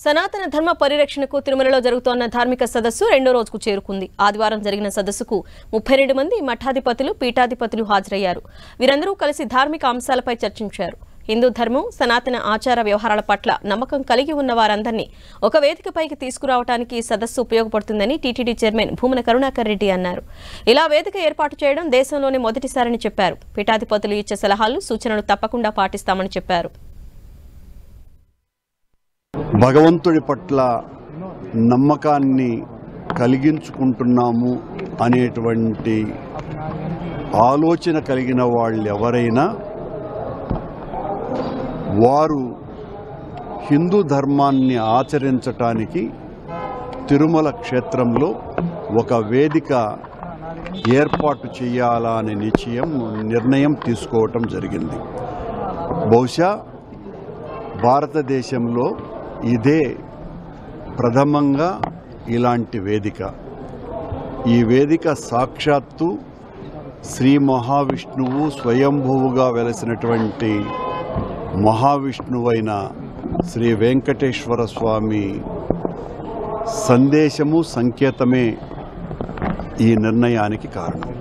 సనాతన ధర్మ పరిరక్షణకు తిరుమలలో జరుగుతోన్న ధార్మిక సదస్సు రెండో రోజుకు చేరుకుంది. ఆదివారం జరిగిన సదస్సుకు 32 మంది మఠాధిపతులు, పీఠాధిపతులు హాజరయ్యారు. వీరందరూ కలిసి ధార్మిక అంశాలపై చర్చించారు. హిందూ ధర్మం, సనాతన ఆచార వ్యవహారాల పట్ల నమ్మకం కలిగి ఉన్న వారందరినీ ఒక వేదికపైకి తీసుకురావడానికి ఈ సదస్సు ఉపయోగపడుతుందని టీటీడీ చైర్మన్ భూమన కరుణాకర్ రెడ్డి అన్నారు. ఇలా వేదిక ఏర్పాటు చేయడం దేశంలోనే మొదటిసారని చెప్పారు. పీఠాధిపతులు ఇచ్చే సలహాలు, సూచనలు తప్పకుండా పాటిస్తామని చెప్పారు. భగవంతుడి పట్ల నమ్మకాన్ని కలిగించుకుంటున్నాము అనేటువంటి ఆలోచన కలిగిన వాళ్ళు ఎవరైనా వారు హిందూ ధర్మాన్ని ఆచరించటానికి తిరుమల క్షేత్రంలో ఒక వేదిక ఏర్పాటు చేయాలనే నిర్ణయం తీసుకోవటం జరిగింది. బహుశా భారతదేశంలో ఇదే ప్రథమంగా ఇలాంటి వేదిక. ఈ వేదిక సాక్షాత్తు శ్రీ మహావిష్ణువు స్వయంభువుగా వెలసినటువంటి మహావిష్ణువైన శ్రీ వెంకటేశ్వర స్వామి సందేశము, సంకేతమే ఈ నిర్ణయానికి కారణం.